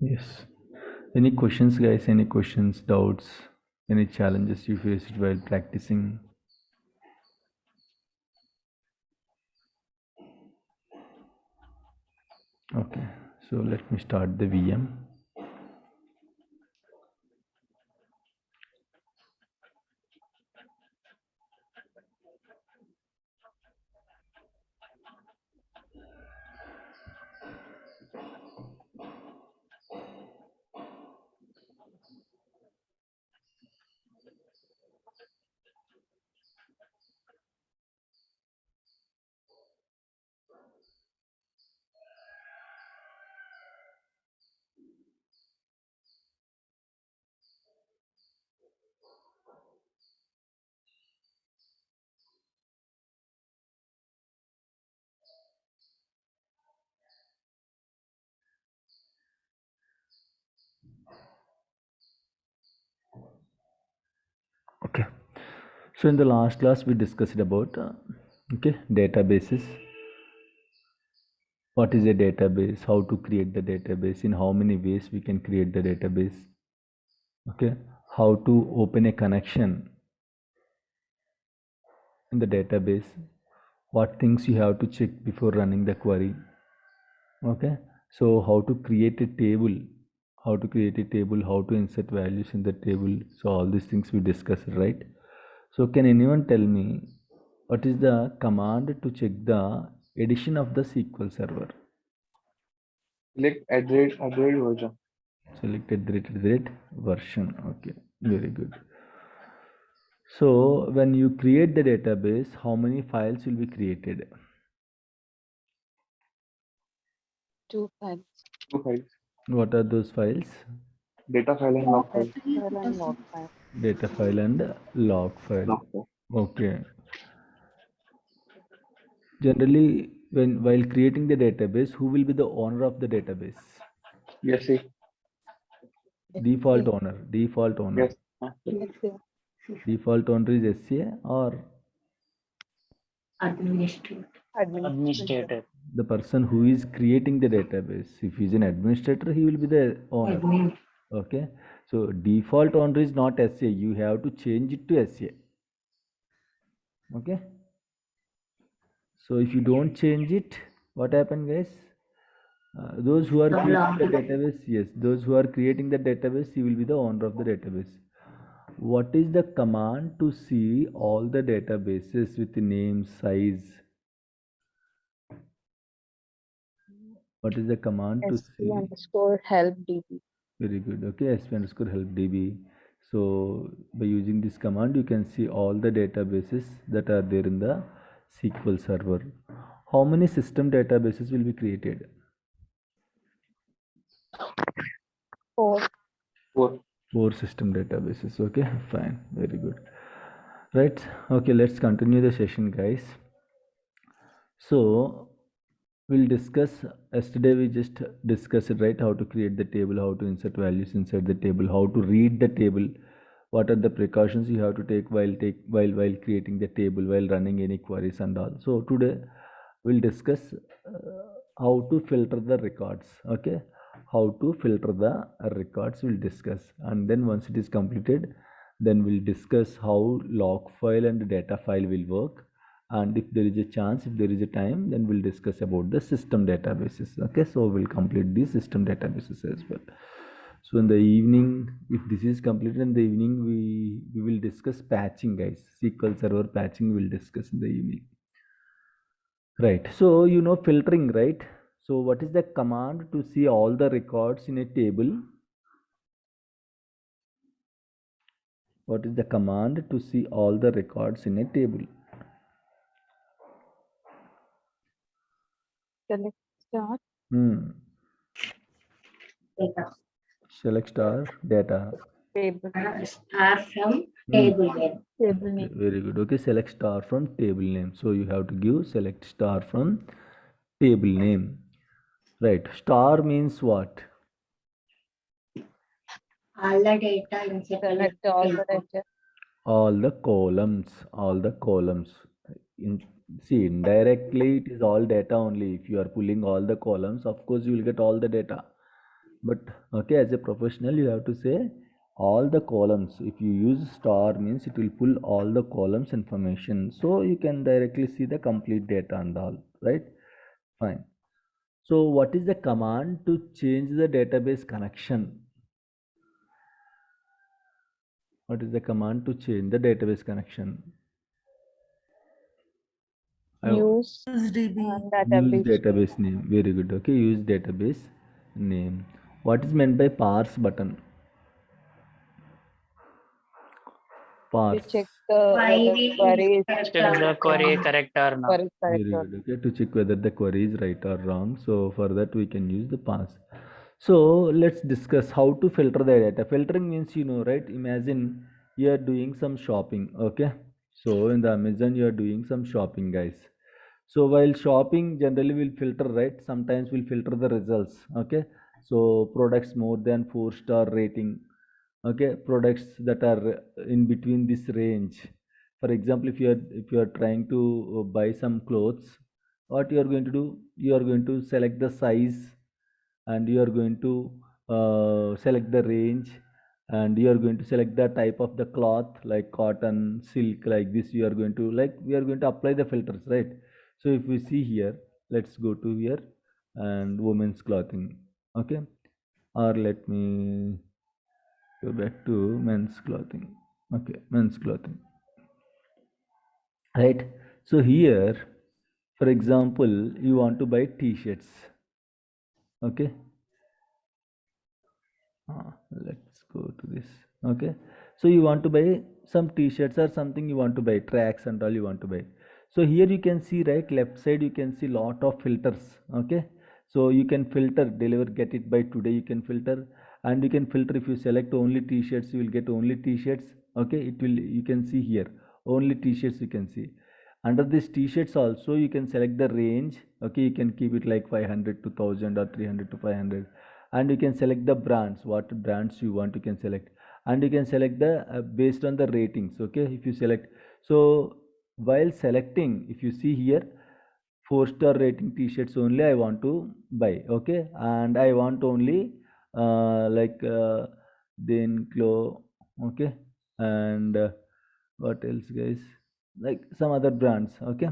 Yes. Any questions, guys? Any questions, doubts, any challenges you faced while practicing? Okay. So let me start the VM. Okay. So in the last class we discussed about databases. What is a database? How to create the database? In how many ways we can create the database? Okay. How to open a connection in the database? What things you have to check before running the query? Okay. So how to create a table? How to create a table? How to insert values in the table? So all these things we discussed, right? So can anyone tell me what is the command to check the edition of the SQL server? Select add version. Select at the rate version. Okay, very good. So when you create the database, how many files will be created? Two files. Two files. What are those files? Data file and log file. File and log file. Data file and log file. Log file. Okay. Generally, when while creating the database, who will be the owner of the database? Yes, see. Default owner. Default owner. Yes. Yes, yeah. Default owner is SCA or Administrator. the person who is creating the database. If he is an administrator, he will be the owner. Admin. Okay. So default owner is not SCA. You have to change it to SCA. Okay. So if you don't change it, what happens, guys? Those who are creating the database, yes, those who are creating the database, he will be the owner of the database. What is the command to see all the databases with the name, size? What is the command to SP see? underscore help DB. Very good. Okay, sp underscore help db. So by using this command, you can see all the databases that are there in the SQL server. How many system databases will be created? 4. Four. 4 system databases. Okay, fine. Very good. Right. Okay, let's continue the session, guys. So we'll discuss, yesterday we just discussed, right, how to create the table, how to insert values inside the table, how to read the table, what are the precautions you have to take while creating the table, while running any queries and all. So today we'll discuss how to filter the records. Okay, how to filter the records we'll discuss, and then once it is completed, then we'll discuss how log file and data file will work, and if there is a chance, if there is a time, then we'll discuss about the system databases. Okay, so we'll complete the system databases as well. So in the evening, if this is completed in the evening, we will discuss patching, guys. SQL server patching we'll discuss in the evening. Right, so you know filtering, right? So what is the command to see all the records in a table? What is the command to see all the records in a table? Select star. Data. Select star data. Table. Star from table name. Table name. Very good. Okay, select star from table name. So you have to give select star from table name. Right. Star means what? All the data inside Select all the data. All the columns. All the columns. See, indirectly it is all data only. If you are pulling all the columns, of course you will get all the data. But okay, as a professional, you have to say all the columns. If you use star means it will pull all the columns information. So you can directly see the complete data and all, right? Fine. So what is the command to change the database connection? What is the command to change the database connection? I Use Use DB. and use database. database name. Very good. Okay, use database name. What is meant by parse button? We Parse. check the whether Query query is is correct Check the or query wrong. correct or not. query is correct Very or good. Okay, to check whether the query is right or wrong. So for that we can use the parse. So let's discuss how to filter the data. Filtering means right? Imagine you are doing some shopping. Okay. So in the Amazon you are doing some shopping, guys. So while shopping, generally we'll filter, right? Sometimes we'll filter the results. Okay. So products more than 4-star rating. Okay, products that are in between this range. For example, if you are trying to buy some clothes, what you are going to do? You are going to select the size, and you are going to select the range, and you are going to select the type of the cloth, like cotton, silk, like this. You are going to, like, we are going to apply the filters, right? So if we see here, let's go to here and women's clothing. Okay, or let me go back to men's clothing. Okay, men's clothing, right? So here, for example, you want to buy t-shirts. Okay, let's go to this. Okay, so you want to buy some t-shirts or something, you want to buy tracks and all you want to buy. So here you can see, right, left side you can see lot of filters. Okay, so you can filter deliver get it by today, you can filter. And you can filter, if you select only t-shirts, you will get only t-shirts. Okay, it will, you can see here only t-shirts you can see. Under this t-shirts also you can select the range. Okay, you can keep it like 500 to 1000 or 300 to 500. And you can select the brands, what brands you want, you can select. And you can select the based on the ratings. Okay, if you select, so while selecting, if you see here, 4-star rating t-shirts only I want to buy. Okay, and I want only like then glow. Okay, and what else, guys, like some other brands. Okay,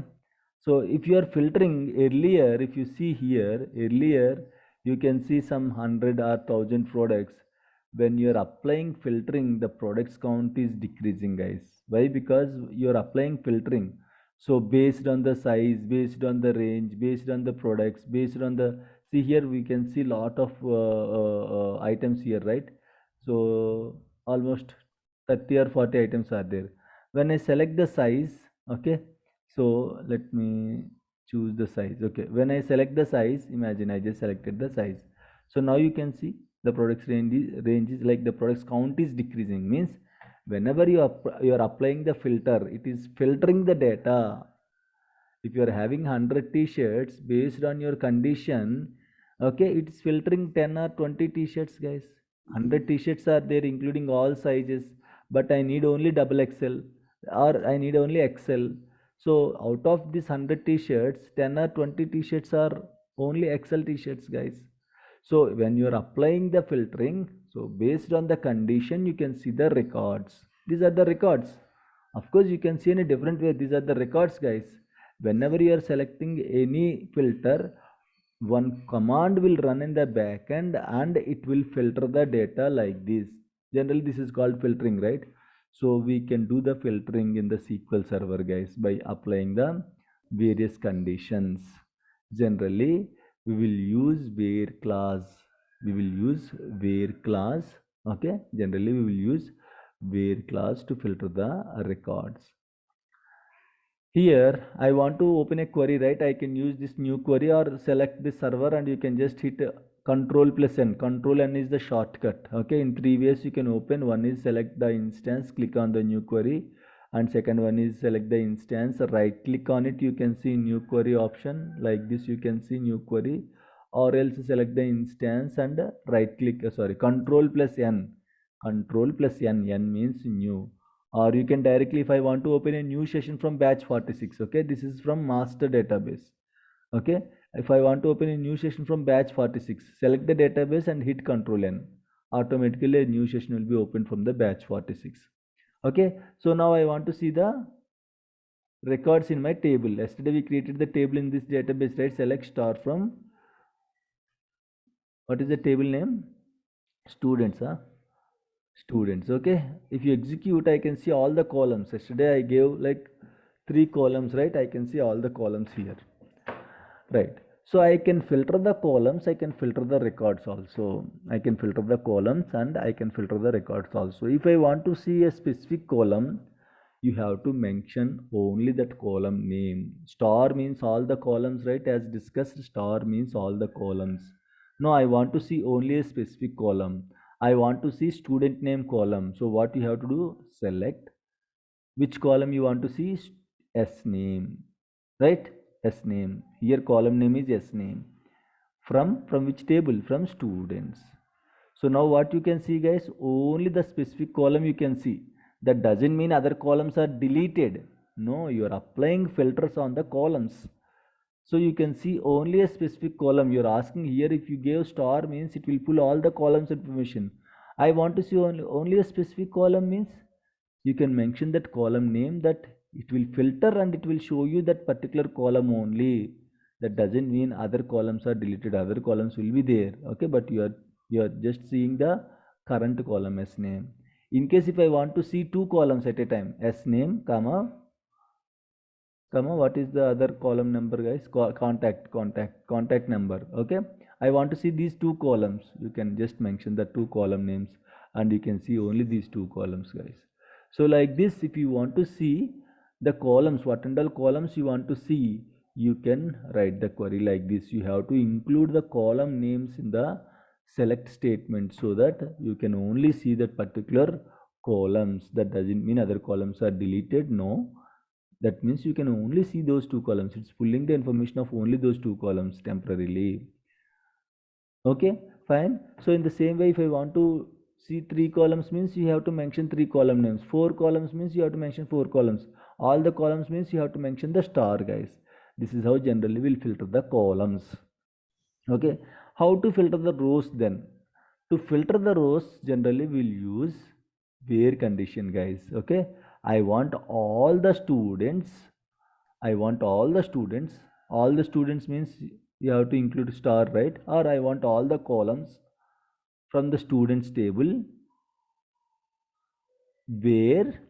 so if you are filtering earlier, if you see here earlier, you can see some 100 or 1000 products. When you are applying filtering, the products count is decreasing, guys. Why? Because you are applying filtering. So based on the size, based on the range, based on the products, based on the, see here we can see lot of items here, right? So almost 30 or 40 items are there. When I select the size, okay, so let me choose the size. Okay, when I select the size, imagine I just selected the size. So now you can see the products range is like the products count is decreasing, means whenever you are applying the filter, it is filtering the data. If you are having 100 t-shirts, based on your condition, okay, it's filtering 10 or 20 t-shirts, guys. 100 t-shirts are there including all sizes, but I need only double XL, or I need only XL. So out of this 100 t-shirts, 10 or 20 t-shirts are only XL t-shirts, guys. So when you are applying the filtering, so based on the condition, you can see the records. These are the records. Of course, you can see in a different way. These are the records, guys. Whenever you are selecting any filter, one command will run in the backend and it will filter the data like this. Generally, this is called filtering, right? So we can do the filtering in the SQL Server, guys, by applying the various conditions. Generally, we will use where clause. We will use where clause. Okay, generally we will use where clause to filter the records. Here I want to open a query, right? I can use this new query or select this server, and you can just hit control plus n. Control n is the shortcut. Okay, in 3 ways you can open. One is select the instance, click on the new query, and second one is select the instance, right click on it, you can see new query option like this. You can see new query, or else select the instance and right click, sorry, control plus n. Control plus n, n means new. Or you can directly, if I want to open a new session from batch 46, okay, this is from master database. Okay, If I want to open a new session from batch 46, select the database and hit Control N. Automatically a new session will be opened from the batch 46. Okay, so now I want to see the records in my table. Yesterday we created the table in this database, right? Select star from, what is the table name? Students, huh? Students. Okay, if you execute, I can see all the columns. Yesterday I gave like 3 columns, right? I can see all the columns here, right? So I can filter the columns, I can filter the records also. I can filter the columns and I can filter the records also. If I want to see a specific column, you have to mention only that column name. Star means all the columns, right? As discussed, star means all the columns. No, I want to see only a specific column. I want to see student name column. So what you have to do, select which column you want to see. S name, right? S name. Here column name is S name. From which table? From students. So now what you can see, guys, only the specific column you can see. That doesn't mean other columns are deleted. No, you are applying filters on the columns. So you can see only a specific column. You're asking here, if you gave star means it will pull all the columns information. I want to see only a specific column means you can mention that column name, that it will filter and it will show you that particular column only. That doesn't mean other columns are deleted. Other columns will be there. Okay, but you are just seeing the current column S name. In case if I want to see 2 columns at a time, S name, comma, what is the other column number, guys? Contact number. Okay, I want to see these 2 columns. You can just mention the 2 column names and you can see only these 2 columns, guys. So like this, if you want to see the columns, what and all columns you want to see, you can write the query like this. You have to include the column names in the select statement so that you can only see that particular columns. That doesn't mean other columns are deleted. No, that means you can only see those 2 columns. It's pulling the information of only those 2 columns temporarily. Okay, fine. So in the same way, if I want to see 3 columns means you have to mention 3 column names. 4 columns means you have to mention 4 columns. All the columns means you have to mention the star, guys. This is how generally we'll filter the columns. Okay, how to filter the rows then? To filter the rows, generally we'll use where condition, guys. Okay, I want all the students. I want all the students. All the students means you have to include star, right? Or I want all the columns from the students table where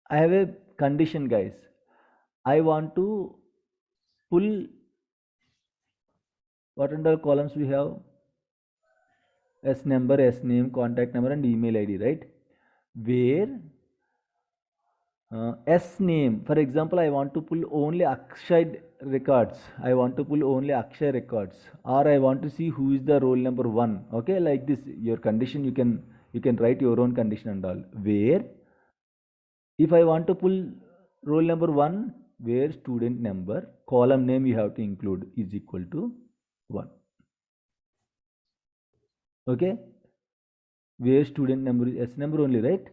I have a condition, guys. I want to pull what under columns we have? S number, S name, contact number and email ID, right? Where S name, for example, I want to pull only Akshay records. I want to pull only Akshay records, or I want to see who is the roll number 1. Okay, like this. Your condition, you can write your own condition and all. Where if I want to pull roll number 1, where student number column name you have to include is equal to 1. Okay, where student number is S number only, right?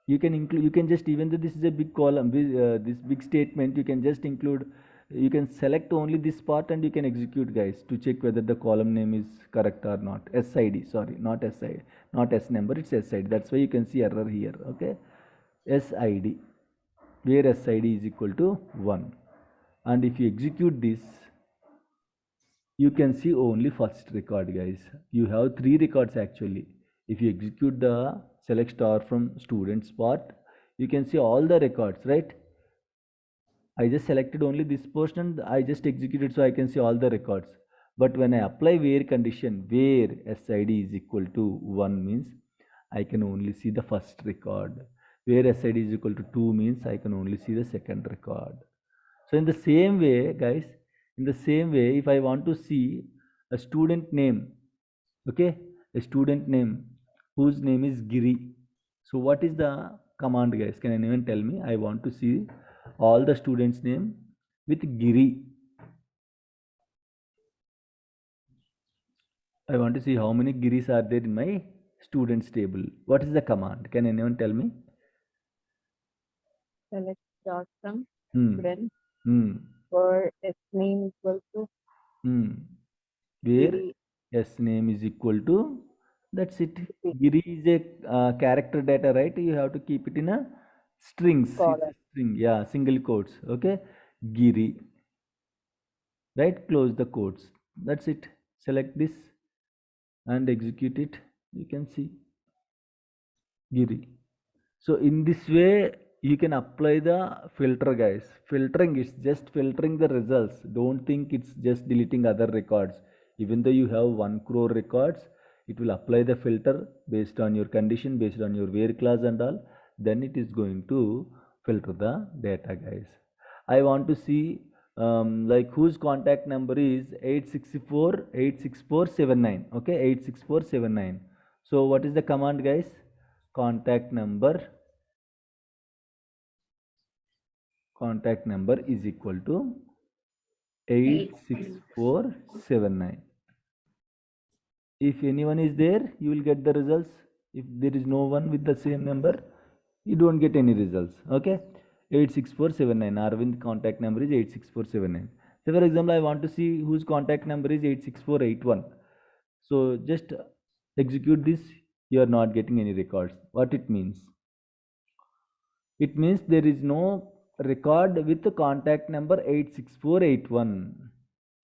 You can include, you can just, even though this is a big column, this big statement, you can just include, you can select only this part and you can execute, guys, to check whether the column name is correct or not. SID, sorry, not SID, not S number, it's SID. That's why you can see error here. Okay, SID, where SID is equal to 1. And if you execute this, you can see only first record, guys. You have 3 records actually. If you execute the select star from students part, you can see all the records, right? I just selected only this portion and I just executed, so I can see all the records. But when I apply where condition, where SID is equal to 1 means I can only see the first record. Where SID is equal to 2 means I can only see the second record. So in the same way, guys, in the same way, if I want to see a student name, okay, a student name whose name is Giri. So what is the command, guys? Can anyone tell me? I want to see all the students name with Giri. I want to see how many Giris are there in my students table. What is the command? Can anyone tell me? Select dot from Hmm. student. Hmm. for its name equal to Hmm. Where Giri. S name is equal to, that's it. Giri Giri is a character data, right? You have to keep it in a strings. It's a column. string, yeah, single quotes. Okay, Giri, right? Close the quotes. That's it. Select this and execute it. You can see Giri. So in this way, you can apply the filter, guys. Filtering is just filtering the results. Don't think it's just deleting other records. Even though you have 1 crore records, it will apply the filter based on your condition, based on your where class and all. Then it is going to filter the data, guys. I want to see like whose contact number is 864 Okay, 86479. So what is the command, guys? Contact number is equal to 86479. If anyone is there, you will get the results. If there is no one with the same number, you don't get any results. Okay, 86479. Arvind contact number is 86479. So for example, I want to see whose contact number is 86481. So just execute this. You are not getting any records. What it means? It means there is no record with the contact number 86481.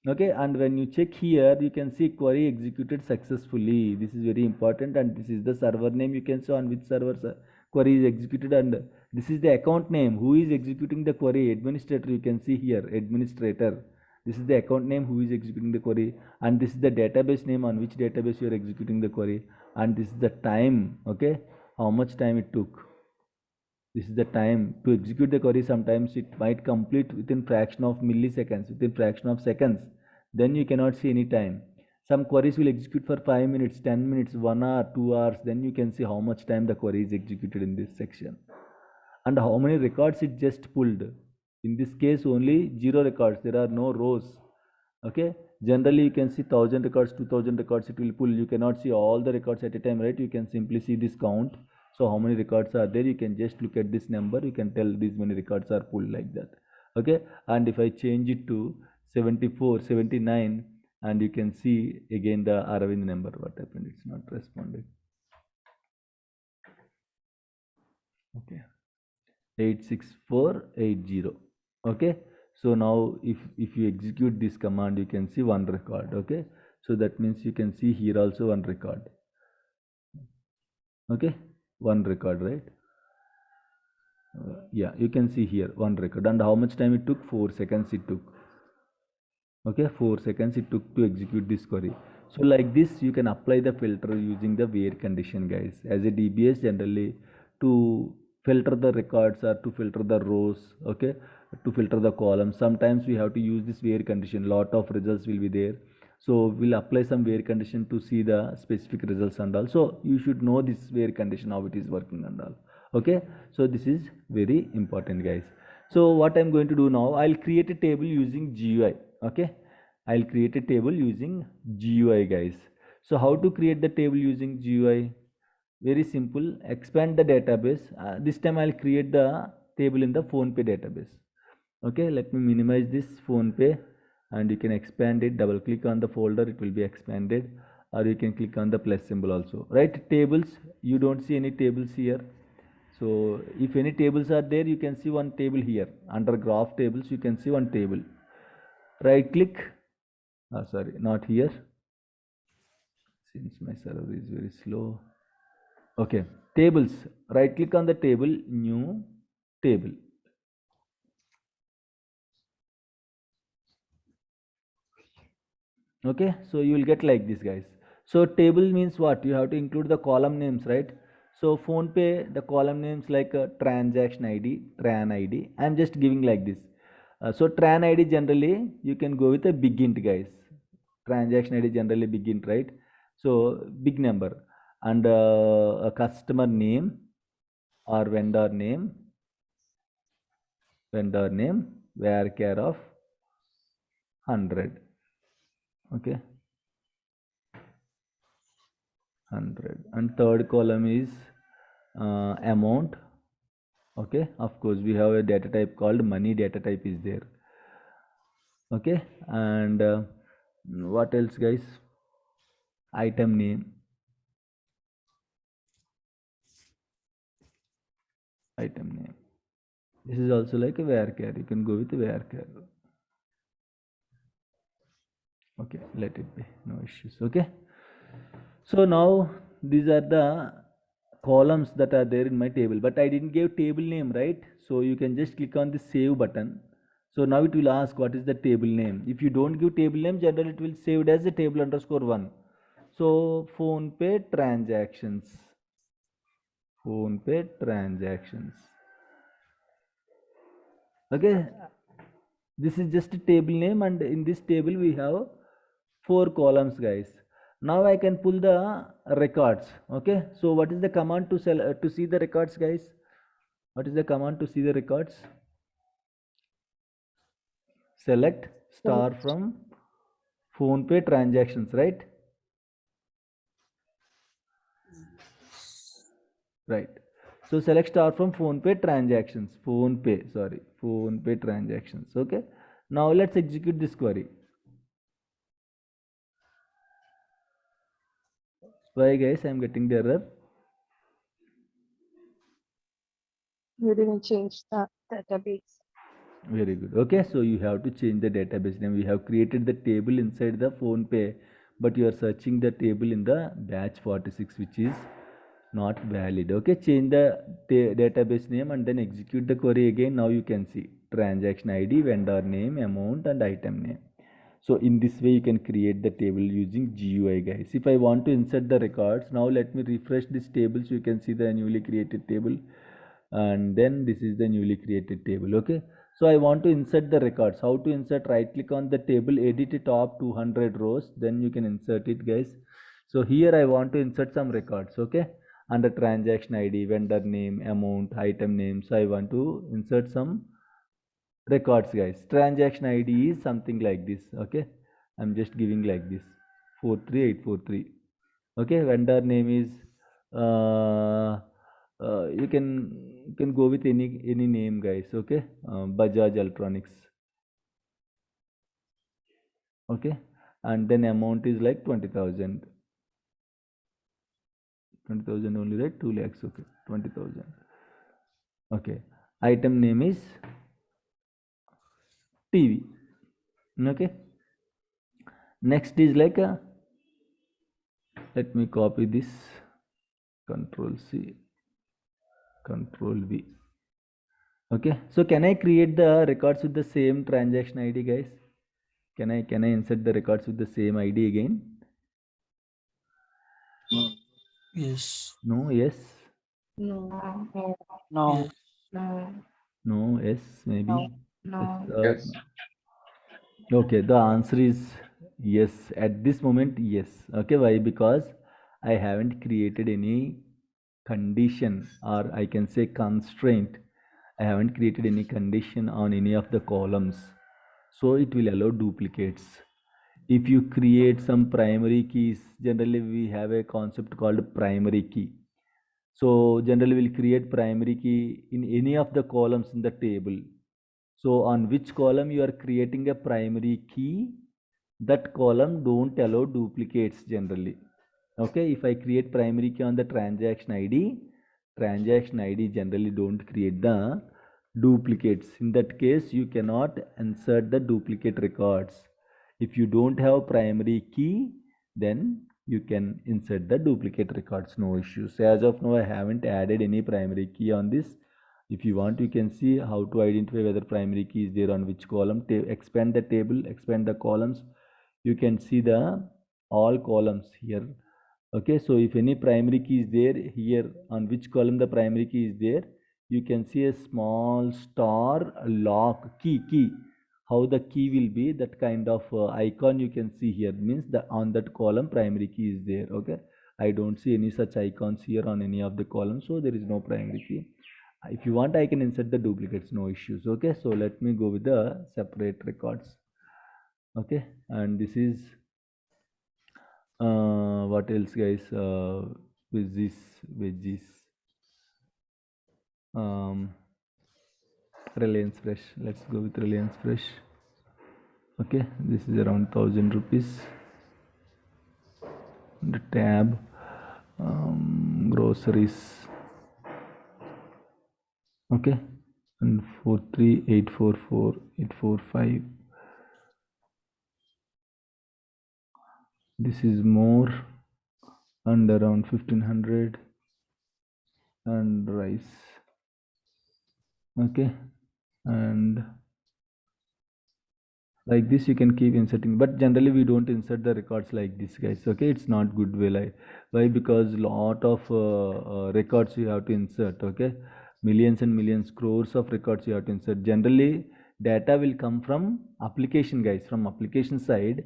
Okay, and when you check here, you can see query executed successfully. This is very important, and this is the server name. You can see on which server query is executed, and this is the account name. Who is executing the query? Administrator. You can see here, administrator. This is the account name who is executing the query, and this is the database name on which database you are executing the query, and this is the time. Okay, how much time it took. This is the time to execute the query. Sometimes it might complete within fraction of milliseconds, within fraction of seconds. Then you cannot see any time. Some queries will execute for 5 minutes, 10 minutes, 1 hour, 2 hours. Then you can see how much time the query is executed in this section and how many records it just pulled. In this case, only 0 records. There are no rows. Okay, generally you can see 1000 records, 2000 records it will pull. You cannot see all the records at a time, right? You can simply see this count. So how many records are there? You can just look at this number. You can tell these many records are pulled, like that. Okay, and if I change it to 74, 79, and you can see again the Aravind number. What happened? It's not responding. Okay, 86480. Okay, so now if you execute this command, you can see one record. Okay, so that means you can see here also one record. Okay, one record, right? Yeah, you can see here one record, and how much time it took? 4 seconds it took. Okay, 4 seconds it took to execute this query. So like this, you can apply the filter using the where condition, guys. As a DBS, generally to filter the records or to filter the rows, okay, to filter the columns, sometimes we have to use this where condition. Lot of results will be there, so we'll apply some where condition to see the specific results and all. So you should know this where condition, how it is working and all. Okay, so this is very important, guys. So what I'm going to do now, I'll create a table using GUI. Okay, I'll create a table using GUI, guys. So how to create the table using GUI? Very simple. Expand the database. This time I'll create the table in the PhonePe database. Okay, let me minimize this PhonePe, and you can expand it. Double click on the folder, it will be expanded, or you can click on the plus symbol also. Right, tables. You don't see any tables here. So if any tables are there, you can see one table here. Under graph tables, you can see one table. Right click. Sorry, not here. Since my server is very slow. Okay, tables. Right click on the table, new table. Okay, so you will get like this, guys. So table means what? You have to include the column names, right? So PhonePe, the column names like transaction ID, tran ID. I'm just giving like this. So tran ID generally you can go with a big int, guys. Transaction ID generally big int, right? So big number, and a customer name or vendor name where care of 100. Okay, 100, and third column is amount. Okay, of course we have a data type called money. Data type is there. Okay, and what else, guys? Item name. Item name. This is also like a varchar. You can go with a varchar. Okay, let it be, no issues. Okay, so now these are the columns that are there in my table, but I didn't give table name, right? So you can just click on the save button. So now it will ask what is the table name. If you don't give table name, generally it will save it as a table underscore one. So phone pay transactions, phone pay transactions. Okay, this is just a table name, and in this table we have 4 columns, guys. Now I can pull the records. Okay, so what is the command to to see the records, guys? What is the command to see the records? Select star from phone pay transactions, right? Right, so select star from phone pay transactions, phone pay transactions. Okay, now let's execute this query. Why, guys, I'm getting the error? You didn't change the database. Very good. Okay, so you have to change the database name. We have created the table inside the phone pay, but you are searching the table in the batch 46, which is not valid. Okay, change the database name and then execute the query again. Now you can see transaction ID, vendor name, amount, and item name. So in this way you can create the table using GUI, guys. If I want to insert the records, now let me refresh this table so you can see the newly created table, and then this is the newly created table. Okay, so I want to insert the records. How to insert? Right click on the table, edit top 200 rows, then you can insert it, guys. So here I want to insert some records. Okay, under transaction ID, vendor name, amount, item name. So I want to insert some records, guys. Transaction ID is something like this. Okay, I'm just giving like this, 43843. Okay, vendor name is you can go with any name, guys. Okay, Bajaj Electronics. Okay, and then amount is like 20,000. 20,000 only, right? 2 lakhs. Okay, 20,000. Okay, item name is TV. Okay, next is like a, let me copy this, Control C, Control V. Okay, so can I create the records with the same transaction ID, guys? Can I insert the records with the same ID again? Yes. No, yes. No, No. Yes. no, No, yes, maybe. no, Yes, no. Yes. okay, the answer is yes. At this moment, yes. Okay, why? Because I haven't created any condition, or I can say constraint. I haven't created any condition on any of the columns. So it will allow duplicates. If you create some primary keys, generally we have a concept called primary key. So generally we'll create primary key in any of the columns in the table. So on which column you are creating a primary key, that column don't allow duplicates generally. Okay, if I create primary key on the transaction ID generally don't create the duplicates. In that case, you cannot insert the duplicate records. If you don't have primary key, then you can insert the duplicate records, no issues. As of now, I haven't added any primary key on this. If you want, you can see how to identify whether primary key is there on which column. Expand the table, expand the columns. You can see the all columns here. Okay, so if any primary key is there here, on which column the primary key is there, you can see a small star lock key. How the key will be, that kind of icon you can see here, means the on that column primary key is there. Okay, I don't see any such icons here on any of the columns, so there is no primary key. If you want, I can insert the duplicates, no issues. Okay, so let me go with the separate records. Okay, and this is what else, guys? With this veggies, um Reliance Fresh. Let's go with Reliance Fresh. Okay, this is around 1000 rupees. The tab groceries. Okay, and 43844 this is more, and around 1500, and rice. Okay, and like this you can keep inserting, but generally we don't insert the records like this, guys. Okay, it's not good way. Like, why? Because lot of records you have to insert. Okay, millions and millions, crores of records you have to insert. Generally data will come from application, guys, from application side.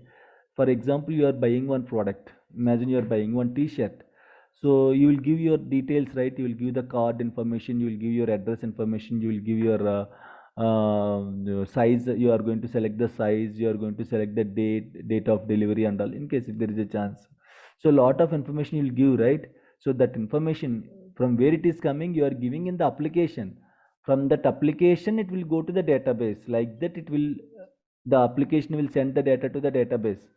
For example, you are buying one product. Imagine you are buying one t-shirt. So you will give your details, right? You will give the card information, you will give your address information, you will give your size. You are going to select the size, you are going to select the date of delivery and all, in case if there is a chance. So lot of information you will give, right? So that information, from where it is coming, you are giving in the application. From that application it will go to the database. Like that, it will, the application will send the data to the database.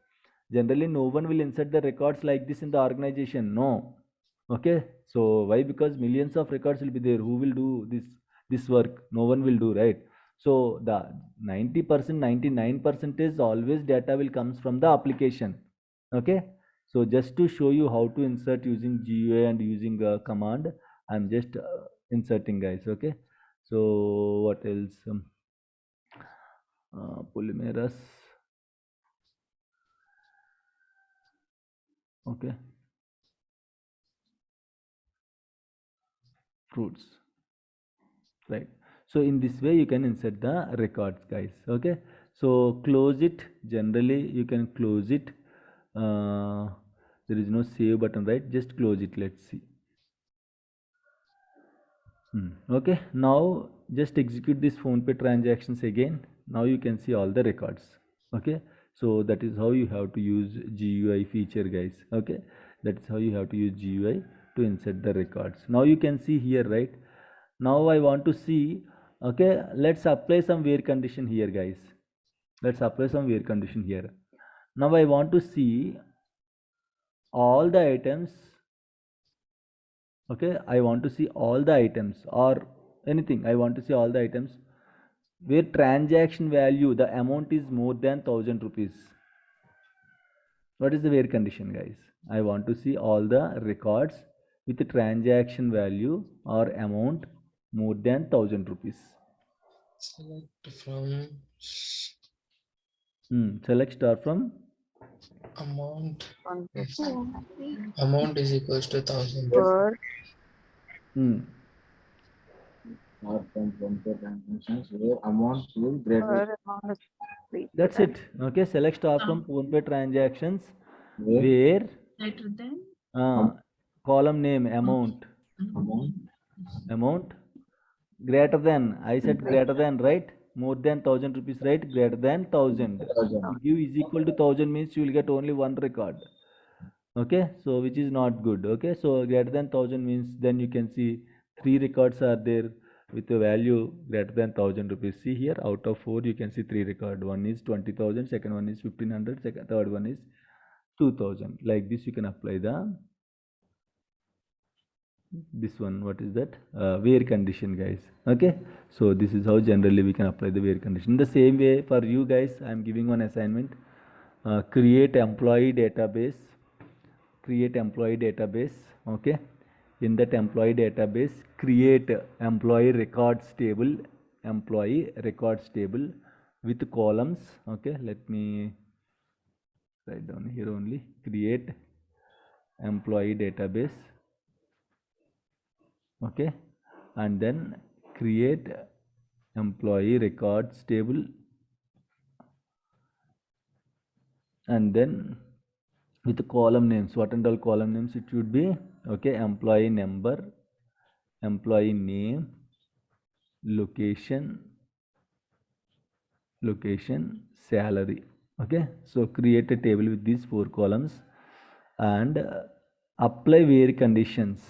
Generally no one will insert the records like this in the organization, no. Okay, so why? Because millions of records will be there. Who will do this work? No one will do, right? So the 90%, 99% is always data will comes from the application. Okay, so just to show you how to insert using GUI and using a command, I'm just inserting, guys. Okay, so what else? Polymerase. Okay, fruits, right? So in this way you can insert the records, guys. Okay, so close it. Generally you can close it. There is no save button, right? Just close it. Let's see. Okay, now just execute this PhonePe transactions again. Now you can see all the records. Okay, so that is how you have to use GUI feature, guys. Okay, that's how you have to use GUI to insert the records. Now you can see here, right? Now I want to see. Okay, let's apply some where condition here, guys. Let's apply some where condition here. Now I want to see all the items. Okay, I want to see all the items, or anything. I want to see all the items where transaction value, the amount is more than 1000 rupees. What is the where condition, guys? I want to see all the records with the transaction value or amount more than 1000 rupees. Select from Select star from amount. On Yes. the Amount is equals to 1000. per Or from PhonePe transactions where amount will greater per amount is greater That's than it. Okay, select star from PhonePe transactions where where Greater than uh, column name amount greater than. I said greater than, right? More than 1000 rupees, right? Greater than 1000. If you give is equal to 1000 means you will get only one record. Okay, so which is not good. Okay, so greater than 1000 means then you can see three records are there with a value greater than 1000 rupees. See here, out of four you can see three record. One is 20,000, second one is 1500, third one is 2000. Like this you can apply the this one. What is that? Where condition, guys. Okay, so this is how generally we can apply the where condition. The same way for you guys, I am giving one assignment. Create employee database. Create employee database. Okay, in that employee database, create employee records table. Employee records table with columns. Okay, let me write down here only. Create employee database. Okay, and then create employee records table, and then with the column names, what and all column names it should be. Okay, employee number, employee name, location, salary. Okay, so create a table with these four columns, and apply where conditions.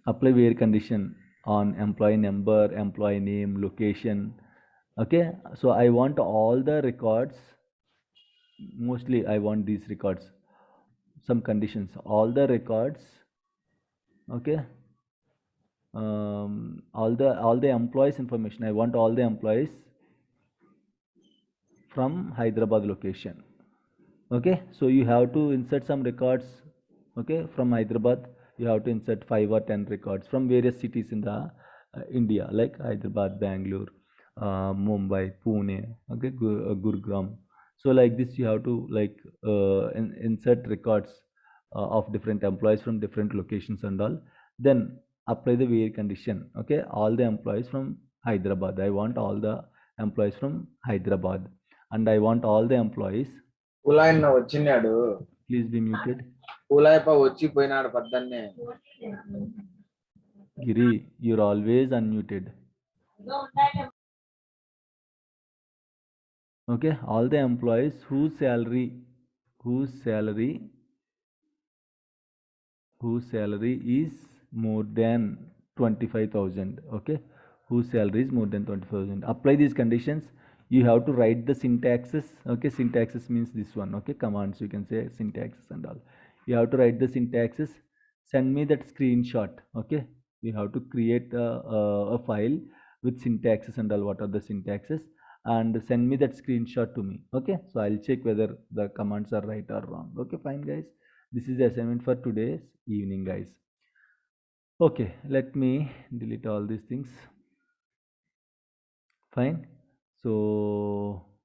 Apply where condition on employee number, employee name, location, Okay, so I want all the records, mostly I want these records, some conditions, all the records, okay, all the employees information, I want all the employees from Hyderabad location. Okay, so you have to insert some records, okay, from Hyderabad. You have to insert 5 or 10 records from various cities in the India, like Hyderabad, Bangalore, Mumbai, Pune, okay, Gurgaon. So like this you have to like insert records of different employees from different locations and all. Then apply the where condition, okay, all the employees from Hyderabad, I want all the employees from Hyderabad, and I want all the employees. కులాయన్న వచ్చినాడు. Please be muted. Kulayappa వచ్చిపోయినాడు పద్దన్నే. Giri, you're always unmuted. Okay, all the employees whose salary is more than 25,000. Okay, whose salary is more than 25,000. Apply these conditions. You have to write the syntaxes. Okay, syntaxes means this one. Okay, commands, you can say syntaxes and all. You have to write the syntaxes. Send me that screenshot. Okay, you have to create a file with syntaxes and all. What are the syntaxes? And send me that screenshot to me. Okay, so I'll check whether the commands are right or wrong. Okay, fine guys, this is the assignment for today's evening, guys. Okay, let me delete all these things. Fine, so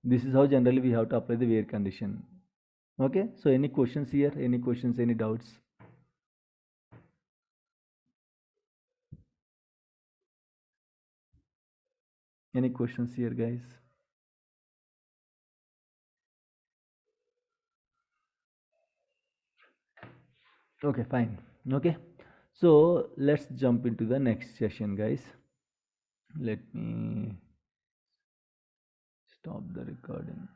this is how generally we have to apply the where condition. Okay, so any questions here, any questions, any doubts? Any questions here, guys? Okay, fine. Okay, so let's jump into the next session, guys. Let me stop the recording.